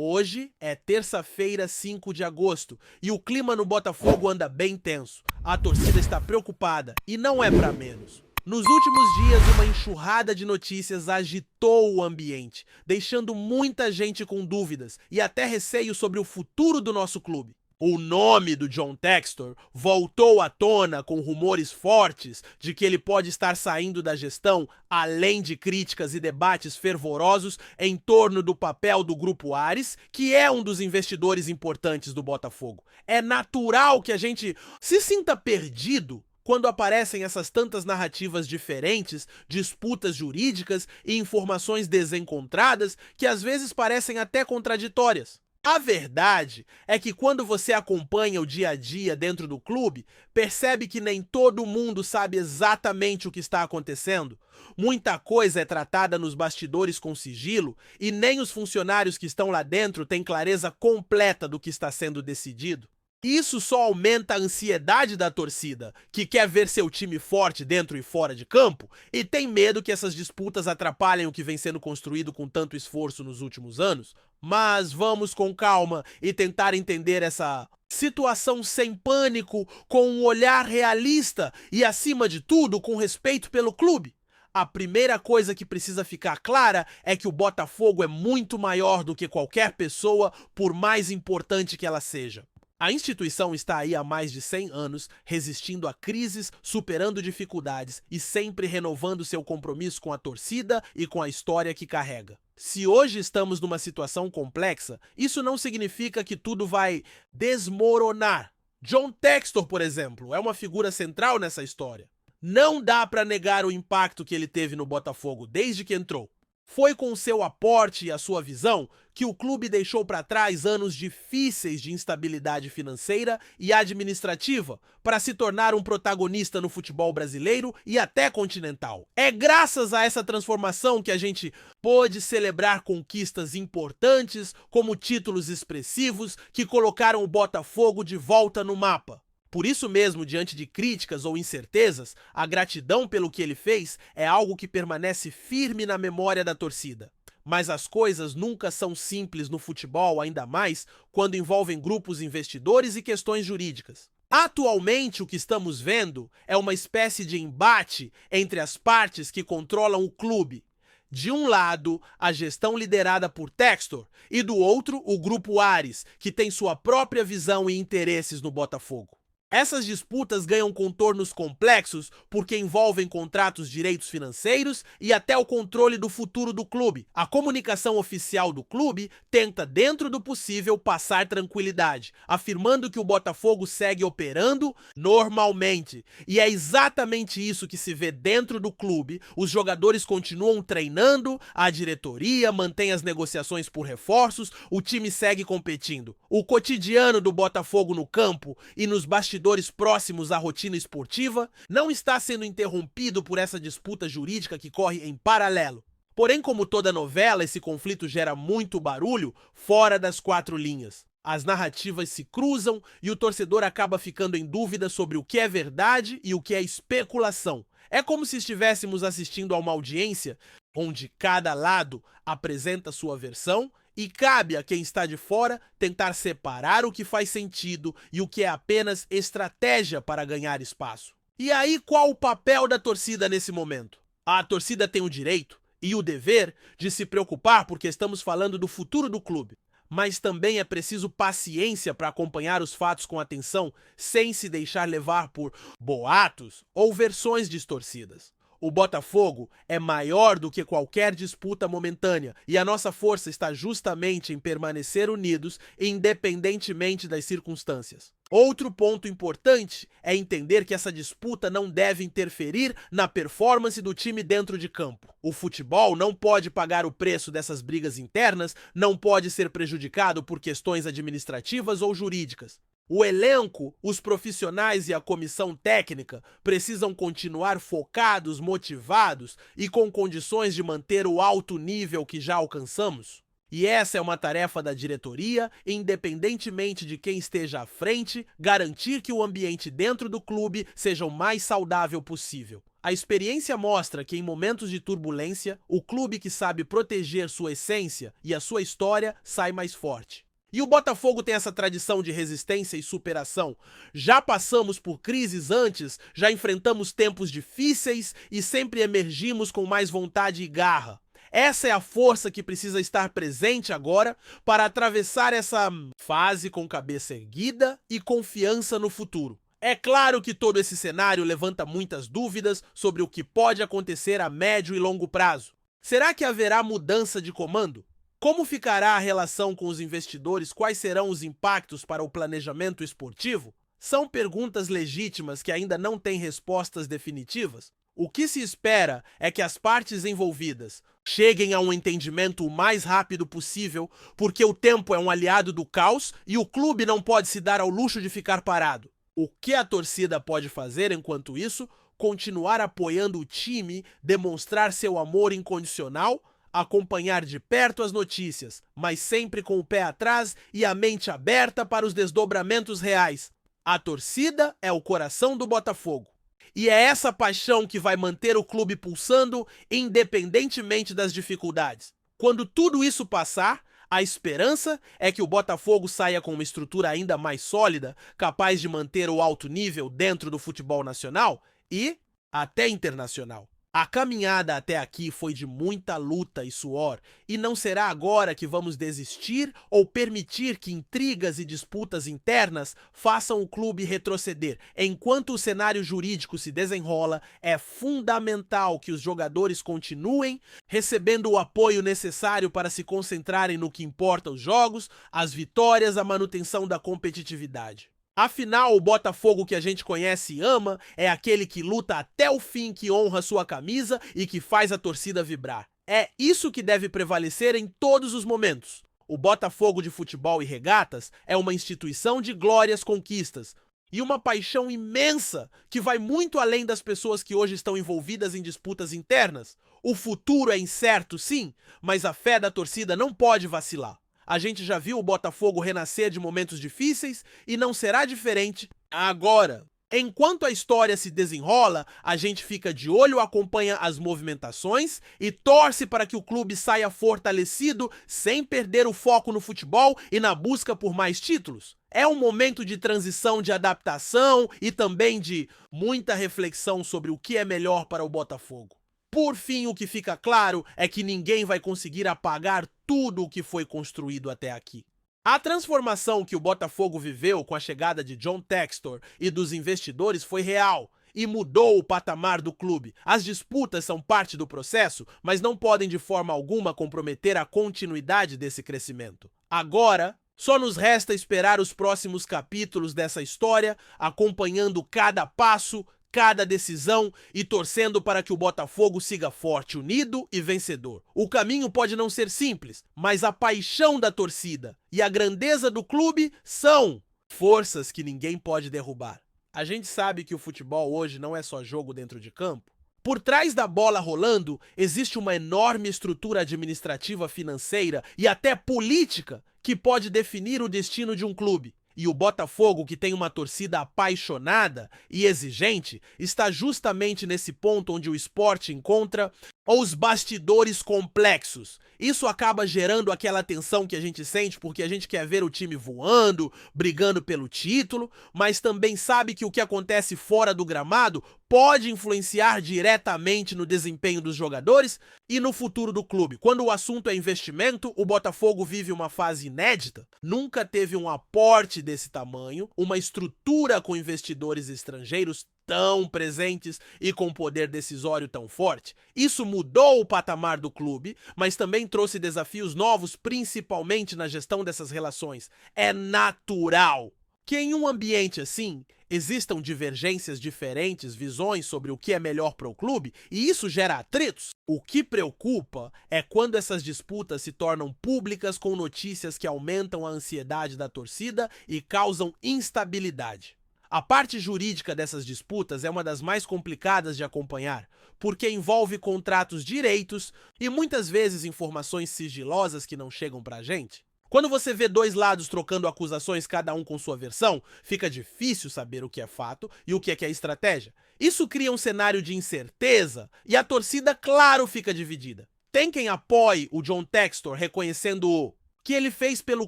Hoje é terça-feira, 5 de agosto, e o clima no Botafogo anda bem tenso. A torcida está preocupada, e não é pra menos. Nos últimos dias, uma enxurrada de notícias agitou o ambiente, deixando muita gente com dúvidas e até receio sobre o futuro do nosso clube. O nome do John Textor voltou à tona com rumores fortes de que ele pode estar saindo da gestão, além de críticas e debates fervorosos em torno do papel do Grupo Ares, que é um dos investidores importantes do Botafogo. É natural que a gente se sinta perdido quando aparecem essas tantas narrativas diferentes, disputas jurídicas e informações desencontradas que às vezes parecem até contraditórias. A verdade é que quando você acompanha o dia a dia dentro do clube, percebe que nem todo mundo sabe exatamente o que está acontecendo. Muita coisa é tratada nos bastidores com sigilo e nem os funcionários que estão lá dentro têm clareza completa do que está sendo decidido. Isso só aumenta a ansiedade da torcida, que quer ver seu time forte dentro e fora de campo e tem medo que essas disputas atrapalhem o que vem sendo construído com tanto esforço nos últimos anos. Mas vamos com calma e tentar entender essa situação sem pânico, com um olhar realista e, acima de tudo, com respeito pelo clube. A primeira coisa que precisa ficar clara é que o Botafogo é muito maior do que qualquer pessoa, por mais importante que ela seja. A instituição está aí há mais de 100 anos, resistindo a crises, superando dificuldades e sempre renovando seu compromisso com a torcida e com a história que carrega. Se hoje estamos numa situação complexa, isso não significa que tudo vai desmoronar. John Textor, por exemplo, é uma figura central nessa história. Não dá para negar o impacto que ele teve no Botafogo desde que entrou. Foi com seu aporte e a sua visão que o clube deixou para trás anos difíceis de instabilidade financeira e administrativa para se tornar um protagonista no futebol brasileiro e até continental. É graças a essa transformação que a gente pôde celebrar conquistas importantes, como títulos expressivos que colocaram o Botafogo de volta no mapa. Por isso mesmo, diante de críticas ou incertezas, a gratidão pelo que ele fez é algo que permanece firme na memória da torcida. Mas as coisas nunca são simples no futebol, ainda mais quando envolvem grupos investidores e questões jurídicas. Atualmente, o que estamos vendo é uma espécie de embate entre as partes que controlam o clube. De um lado, a gestão liderada por Textor, e do outro, o Grupo Ares, que tem sua própria visão e interesses no Botafogo. Essas disputas ganham contornos complexos porque envolvem contratos, direitos financeiros e até o controle do futuro do clube. A comunicação oficial do clube tenta, dentro do possível, passar tranquilidade, afirmando que o Botafogo segue operando normalmente. E é exatamente isso que se vê dentro do clube. Os jogadores continuam treinando, a diretoria mantém as negociações por reforços, o time segue competindo. O cotidiano do Botafogo no campo e nos bastidores próximos à rotina esportiva não está sendo interrompido por essa disputa jurídica que corre em paralelo. Porém, como toda novela, esse conflito gera muito barulho fora das quatro linhas. As narrativas se cruzam e o torcedor acaba ficando em dúvida sobre o que é verdade e o que é especulação. É como se estivéssemos assistindo a uma audiência onde cada lado apresenta sua versão e cabe a quem está de fora tentar separar o que faz sentido e o que é apenas estratégia para ganhar espaço. E aí, qual o papel da torcida nesse momento? A torcida tem o direito e o dever de se preocupar porque estamos falando do futuro do clube. Mas também é preciso paciência para acompanhar os fatos com atenção, sem se deixar levar por boatos ou versões distorcidas. O Botafogo é maior do que qualquer disputa momentânea e a nossa força está justamente em permanecer unidos, independentemente das circunstâncias. Outro ponto importante é entender que essa disputa não deve interferir na performance do time dentro de campo. O futebol não pode pagar o preço dessas brigas internas, não pode ser prejudicado por questões administrativas ou jurídicas. O elenco, os profissionais e a comissão técnica precisam continuar focados, motivados e com condições de manter o alto nível que já alcançamos. E essa é uma tarefa da diretoria, independentemente de quem esteja à frente, garantir que o ambiente dentro do clube seja o mais saudável possível. A experiência mostra que em momentos de turbulência, o clube que sabe proteger sua essência e a sua história sai mais forte. E o Botafogo tem essa tradição de resistência e superação. Já passamos por crises antes, já enfrentamos tempos difíceis e sempre emergimos com mais vontade e garra. Essa é a força que precisa estar presente agora para atravessar essa fase com cabeça erguida e confiança no futuro. É claro que todo esse cenário levanta muitas dúvidas sobre o que pode acontecer a médio e longo prazo. Será que haverá mudança de comando? Como ficará a relação com os investidores? Quais serão os impactos para o planejamento esportivo? São perguntas legítimas que ainda não têm respostas definitivas. O que se espera é que as partes envolvidas cheguem a um entendimento o mais rápido possível, porque o tempo é um aliado do caos e o clube não pode se dar ao luxo de ficar parado. O que a torcida pode fazer enquanto isso? Continuar apoiando o time, demonstrar seu amor incondicional, acompanhar de perto as notícias, mas sempre com o pé atrás e a mente aberta para os desdobramentos reais. A torcida é o coração do Botafogo. E é essa paixão que vai manter o clube pulsando independentemente das dificuldades. Quando tudo isso passar, a esperança é que o Botafogo saia com uma estrutura ainda mais sólida, capaz de manter o alto nível dentro do futebol nacional e até internacional. A caminhada até aqui foi de muita luta e suor, e não será agora que vamos desistir ou permitir que intrigas e disputas internas façam o clube retroceder. Enquanto o cenário jurídico se desenrola, é fundamental que os jogadores continuem recebendo o apoio necessário para se concentrarem no que importa: os jogos, as vitórias, a manutenção da competitividade. Afinal, o Botafogo que a gente conhece e ama é aquele que luta até o fim, que honra sua camisa e que faz a torcida vibrar. É isso que deve prevalecer em todos os momentos. O Botafogo de Futebol e Regatas é uma instituição de glórias, conquistas e uma paixão imensa que vai muito além das pessoas que hoje estão envolvidas em disputas internas. O futuro é incerto, sim, mas a fé da torcida não pode vacilar. A gente já viu o Botafogo renascer de momentos difíceis e não será diferente agora. Enquanto a história se desenrola, a gente fica de olho, acompanha as movimentações e torce para que o clube saia fortalecido sem perder o foco no futebol e na busca por mais títulos. É um momento de transição, de adaptação e também de muita reflexão sobre o que é melhor para o Botafogo. Por fim, o que fica claro é que ninguém vai conseguir apagar tudo o que foi construído até aqui. A transformação que o Botafogo viveu com a chegada de John Textor e dos investidores foi real e mudou o patamar do clube. As disputas são parte do processo, mas não podem de forma alguma comprometer a continuidade desse crescimento. Agora, só nos resta esperar os próximos capítulos dessa história, acompanhando cada passo, cada decisão e torcendo para que o Botafogo siga forte, unido e vencedor. O caminho pode não ser simples, mas a paixão da torcida e a grandeza do clube são forças que ninguém pode derrubar. A gente sabe que o futebol hoje não é só jogo dentro de campo. Por trás da bola rolando, existe uma enorme estrutura administrativa, financeira e até política que pode definir o destino de um clube. E o Botafogo, que tem uma torcida apaixonada e exigente, está justamente nesse ponto onde o esporte encontra os bastidores complexos. Isso acaba gerando aquela tensão que a gente sente porque a gente quer ver o time voando, brigando pelo título, mas também sabe que o que acontece fora do gramado pode influenciar diretamente no desempenho dos jogadores e no futuro do clube. Quando o assunto é investimento, o Botafogo vive uma fase inédita. Nunca teve um aporte desse tamanho, uma estrutura com investidores estrangeiros tão presentes e com poder decisório tão forte. Isso mudou o patamar do clube, mas também trouxe desafios novos, principalmente na gestão dessas relações. É natural que em um ambiente assim existam divergências diferentes, visões sobre o que é melhor para o clube, e isso gera atritos. O que preocupa é quando essas disputas se tornam públicas com notícias que aumentam a ansiedade da torcida e causam instabilidade. A parte jurídica dessas disputas é uma das mais complicadas de acompanhar, porque envolve contratos, direitos e muitas vezes informações sigilosas que não chegam pra gente. Quando você vê dois lados trocando acusações, cada um com sua versão, fica difícil saber o que é fato e o que é estratégia. Isso cria um cenário de incerteza e a torcida, claro, fica dividida. Tem quem apoie o John Textor reconhecendo o que ele fez pelo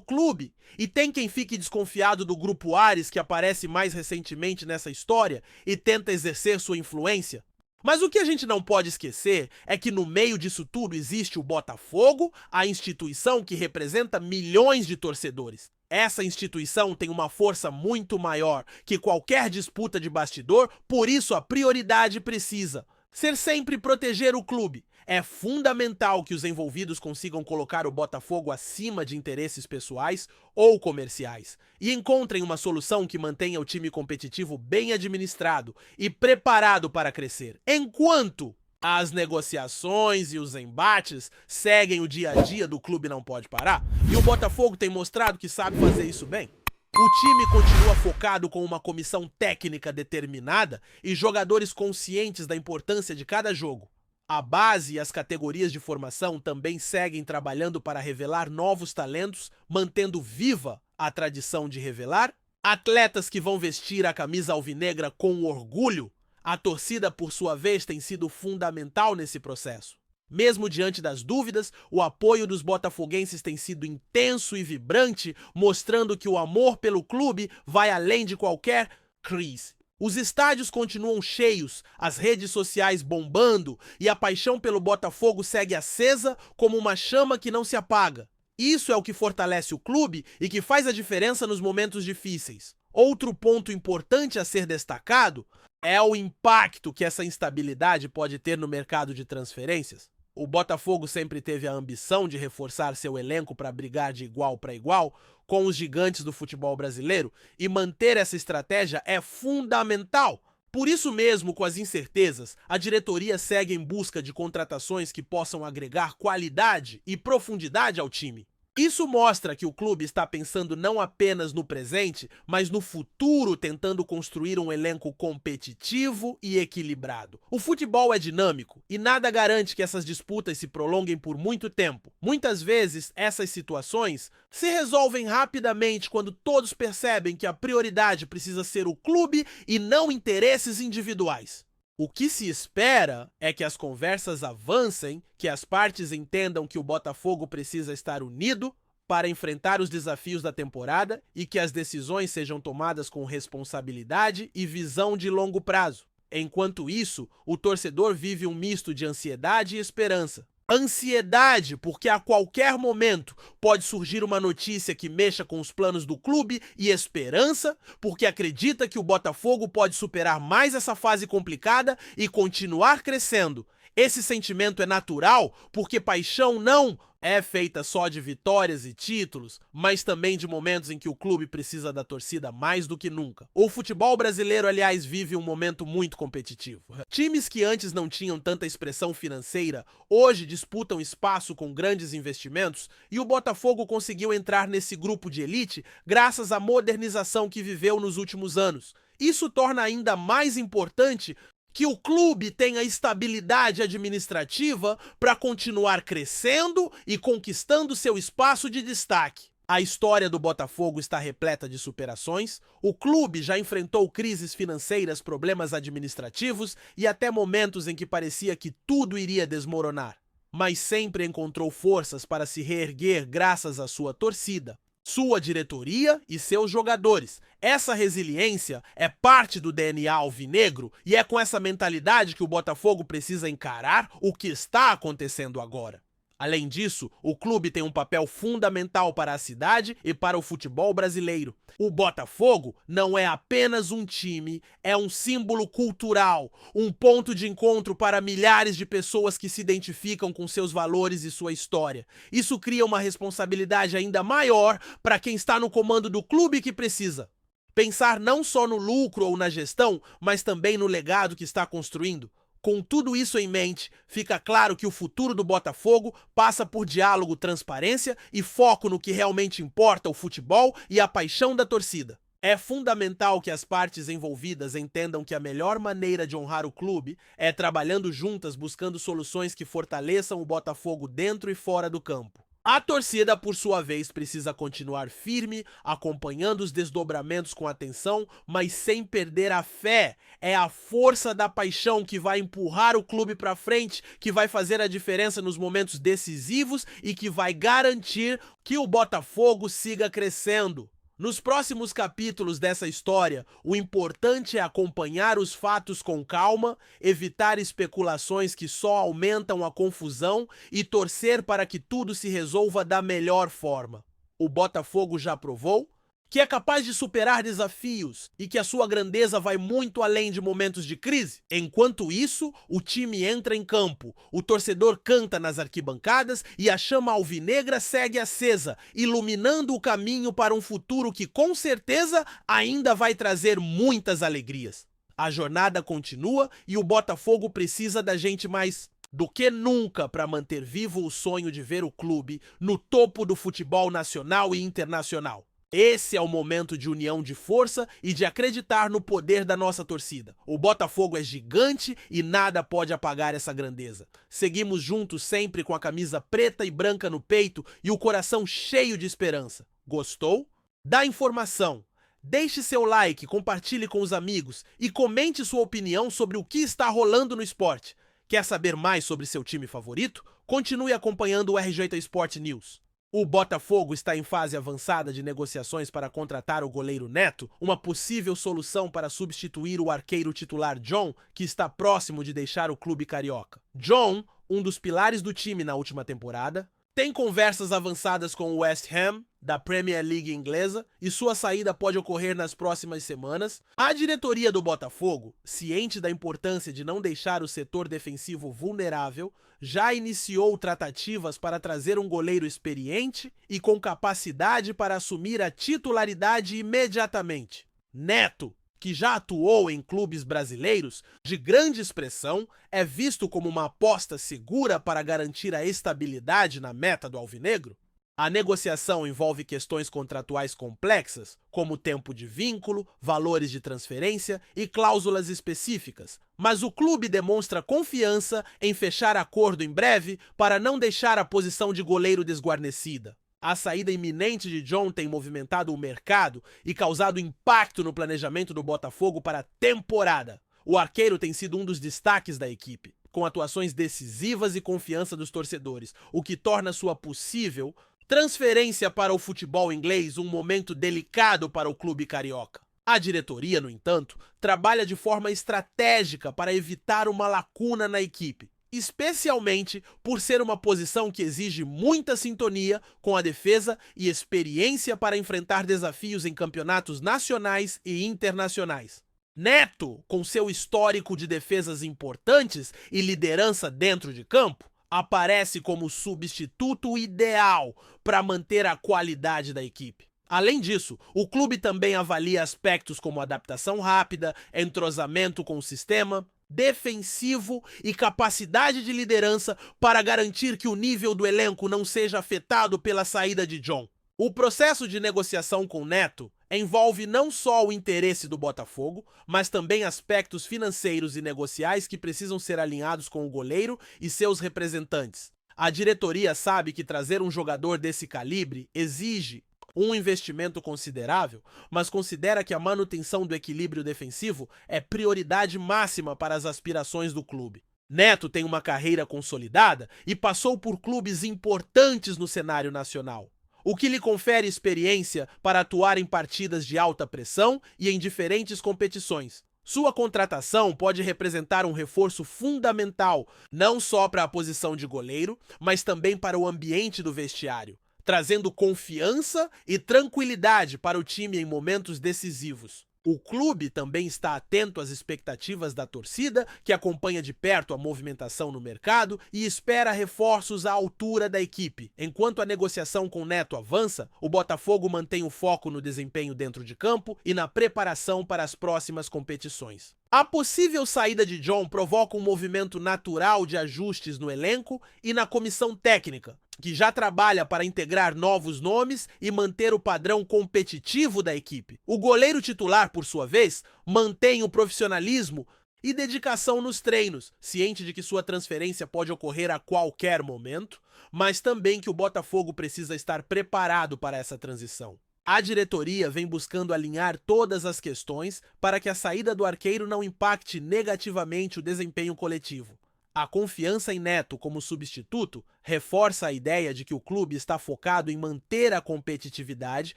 clube, e tem quem fique desconfiado do Grupo Ares, que aparece mais recentemente nessa história e tenta exercer sua influência. Mas o que a gente não pode esquecer é que no meio disso tudo existe o Botafogo, a instituição que representa milhões de torcedores. Essa instituição tem uma força muito maior que qualquer disputa de bastidor, por isso a prioridade precisa ser sempre proteger o clube. É fundamental que os envolvidos consigam colocar o Botafogo acima de interesses pessoais ou comerciais e encontrem uma solução que mantenha o time competitivo bem administrado e preparado para crescer. Enquanto as negociações e os embates seguem, o dia a dia do clube não pode parar, e o Botafogo tem mostrado que sabe fazer isso bem. O time continua focado com uma comissão técnica determinada e jogadores conscientes da importância de cada jogo. A base e as categorias de formação também seguem trabalhando para revelar novos talentos, mantendo viva a tradição de revelar atletas que vão vestir a camisa alvinegra com orgulho. A torcida, por sua vez, tem sido fundamental nesse processo. Mesmo diante das dúvidas, o apoio dos botafoguenses tem sido intenso e vibrante, mostrando que o amor pelo clube vai além de qualquer crise. Os estádios continuam cheios, as redes sociais bombando e a paixão pelo Botafogo segue acesa como uma chama que não se apaga. Isso é o que fortalece o clube e que faz a diferença nos momentos difíceis. Outro ponto importante a ser destacado é o impacto que essa instabilidade pode ter no mercado de transferências. O Botafogo sempre teve a ambição de reforçar seu elenco para brigar de igual para igual com os gigantes do futebol brasileiro, e manter essa estratégia é fundamental. Por isso mesmo, com as incertezas, a diretoria segue em busca de contratações que possam agregar qualidade e profundidade ao time. Isso mostra que o clube está pensando não apenas no presente, mas no futuro, tentando construir um elenco competitivo e equilibrado. O futebol é dinâmico e nada garante que essas disputas se prolonguem por muito tempo. Muitas vezes, essas situações se resolvem rapidamente quando todos percebem que a prioridade precisa ser o clube e não interesses individuais. O que se espera é que as conversas avancem, que as partes entendam que o Botafogo precisa estar unido para enfrentar os desafios da temporada e que as decisões sejam tomadas com responsabilidade e visão de longo prazo. Enquanto isso, o torcedor vive um misto de ansiedade e esperança. Ansiedade, porque a qualquer momento pode surgir uma notícia que mexa com os planos do clube, e esperança, porque acredita que o Botafogo pode superar mais essa fase complicada e continuar crescendo. Esse sentimento é natural, porque paixão não é feita só de vitórias e títulos, mas também de momentos em que o clube precisa da torcida mais do que nunca. O futebol brasileiro, aliás, vive um momento muito competitivo. Times que antes não tinham tanta expressão financeira, hoje disputam espaço com grandes investimentos, e o Botafogo conseguiu entrar nesse grupo de elite graças à modernização que viveu nos últimos anos. Isso torna ainda mais importante que o clube tenha estabilidade administrativa para continuar crescendo e conquistando seu espaço de destaque. A história do Botafogo está repleta de superações. O clube já enfrentou crises financeiras, problemas administrativos e até momentos em que parecia que tudo iria desmoronar. Mas sempre encontrou forças para se reerguer graças à sua torcida, sua diretoria e seus jogadores. Essa resiliência é parte do DNA alvinegro e é com essa mentalidade que o Botafogo precisa encarar o que está acontecendo agora. Além disso, o clube tem um papel fundamental para a cidade e para o futebol brasileiro. O Botafogo não é apenas um time, é um símbolo cultural, um ponto de encontro para milhares de pessoas que se identificam com seus valores e sua história. Isso cria uma responsabilidade ainda maior para quem está no comando do clube, que precisa pensar não só no lucro ou na gestão, mas também no legado que está construindo. Com tudo isso em mente, fica claro que o futuro do Botafogo passa por diálogo, transparência e foco no que realmente importa: o futebol e a paixão da torcida. É fundamental que as partes envolvidas entendam que a melhor maneira de honrar o clube é trabalhando juntas, buscando soluções que fortaleçam o Botafogo dentro e fora do campo. A torcida, por sua vez, precisa continuar firme, acompanhando os desdobramentos com atenção, mas sem perder a fé. É a força da paixão que vai empurrar o clube para frente, que vai fazer a diferença nos momentos decisivos e que vai garantir que o Botafogo siga crescendo. Nos próximos capítulos dessa história, o importante é acompanhar os fatos com calma, evitar especulações que só aumentam a confusão e torcer para que tudo se resolva da melhor forma. O Botafogo já provou que é capaz de superar desafios e que a sua grandeza vai muito além de momentos de crise. Enquanto isso, o time entra em campo, o torcedor canta nas arquibancadas e a chama alvinegra segue acesa, iluminando o caminho para um futuro que com certeza ainda vai trazer muitas alegrias. A jornada continua e o Botafogo precisa da gente mais do que nunca para manter vivo o sonho de ver o clube no topo do futebol nacional e internacional. Esse é o momento de união de força e de acreditar no poder da nossa torcida. O Botafogo é gigante e nada pode apagar essa grandeza. Seguimos juntos sempre com a camisa preta e branca no peito e o coração cheio de esperança. Gostou? Dá informação. Deixe seu like, compartilhe com os amigos e comente sua opinião sobre o que está rolando no esporte. Quer saber mais sobre seu time favorito? Continue acompanhando o RJ Sport News. O Botafogo está em fase avançada de negociações para contratar o goleiro Neto, uma possível solução para substituir o arqueiro titular John, que está próximo de deixar o clube carioca. John, um dos pilares do time na última temporada, tem conversas avançadas com o West Ham, da Premier League inglesa, e sua saída pode ocorrer nas próximas semanas. A diretoria do Botafogo, ciente da importância de não deixar o setor defensivo vulnerável, já iniciou tratativas para trazer um goleiro experiente e com capacidade para assumir a titularidade imediatamente. Neto, que já atuou em clubes brasileiros de grande expressão, é visto como uma aposta segura para garantir a estabilidade na meta do alvinegro. A negociação envolve questões contratuais complexas, como tempo de vínculo, valores de transferência e cláusulas específicas, mas o clube demonstra confiança em fechar acordo em breve para não deixar a posição de goleiro desguarnecida. A saída iminente de John tem movimentado o mercado e causado impacto no planejamento do Botafogo para a temporada. O arqueiro tem sido um dos destaques da equipe, com atuações decisivas e confiança dos torcedores, o que torna sua possível transferência para o futebol inglês um momento delicado para o clube carioca. A diretoria, no entanto, trabalha de forma estratégica para evitar uma lacuna na equipe, especialmente por ser uma posição que exige muita sintonia com a defesa e experiência para enfrentar desafios em campeonatos nacionais e internacionais. Neto, com seu histórico de defesas importantes e liderança dentro de campo, aparece como substituto ideal para manter a qualidade da equipe. Além disso, o clube também avalia aspectos como adaptação rápida, entrosamento com o sistema defensivo e capacidade de liderança para garantir que o nível do elenco não seja afetado pela saída de John. O processo de negociação com Neto envolve não só o interesse do Botafogo, mas também aspectos financeiros e negociais que precisam ser alinhados com o goleiro e seus representantes. A diretoria sabe que trazer um jogador desse calibre exige um investimento considerável, mas considera que a manutenção do equilíbrio defensivo é prioridade máxima para as aspirações do clube. Neto tem uma carreira consolidada e passou por clubes importantes no cenário nacional, o que lhe confere experiência para atuar em partidas de alta pressão e em diferentes competições. Sua contratação pode representar um reforço fundamental, não só para a posição de goleiro, mas também para o ambiente do vestiário, trazendo confiança e tranquilidade para o time em momentos decisivos. O clube também está atento às expectativas da torcida, que acompanha de perto a movimentação no mercado e espera reforços à altura da equipe. Enquanto a negociação com Neto avança, o Botafogo mantém o foco no desempenho dentro de campo e na preparação para as próximas competições. A possível saída de John provoca um movimento natural de ajustes no elenco e na comissão técnica, que já trabalha para integrar novos nomes e manter o padrão competitivo da equipe. O goleiro titular, por sua vez, mantém o profissionalismo e dedicação nos treinos, ciente de que sua transferência pode ocorrer a qualquer momento, mas também que o Botafogo precisa estar preparado para essa transição. A diretoria vem buscando alinhar todas as questões para que a saída do arqueiro não impacte negativamente o desempenho coletivo. A confiança em Neto como substituto reforça a ideia de que o clube está focado em manter a competitividade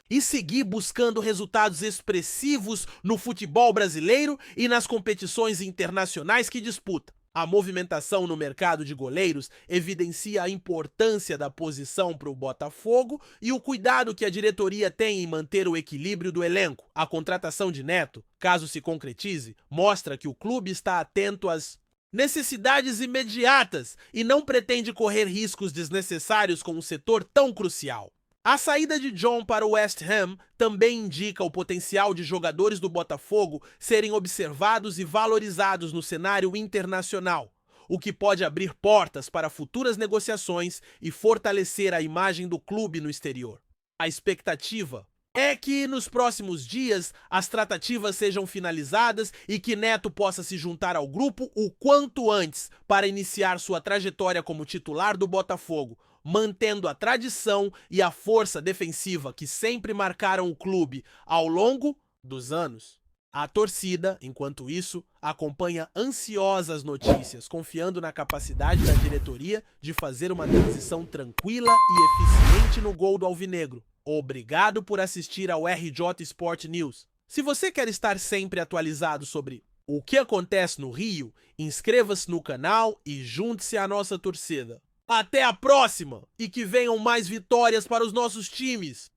e seguir buscando resultados expressivos no futebol brasileiro e nas competições internacionais que disputa. A movimentação no mercado de goleiros evidencia a importância da posição para o Botafogo e o cuidado que a diretoria tem em manter o equilíbrio do elenco. A contratação de Neto, caso se concretize, mostra que o clube está atento às necessidades imediatas e não pretende correr riscos desnecessários com um setor tão crucial. A saída de John para o West Ham também indica o potencial de jogadores do Botafogo serem observados e valorizados no cenário internacional, o que pode abrir portas para futuras negociações e fortalecer a imagem do clube no exterior. A expectativa é que nos próximos dias as tratativas sejam finalizadas e que Neto possa se juntar ao grupo o quanto antes para iniciar sua trajetória como titular do Botafogo, mantendo a tradição e a força defensiva que sempre marcaram o clube ao longo dos anos. A torcida, enquanto isso, acompanha ansiosa as notícias, confiando na capacidade da diretoria de fazer uma transição tranquila e eficiente no gol do Alvinegro. Obrigado por assistir ao RJ Sport News. Se você quer estar sempre atualizado sobre o que acontece no Rio, inscreva-se no canal e junte-se à nossa torcida. Até a próxima e que venham mais vitórias para os nossos times!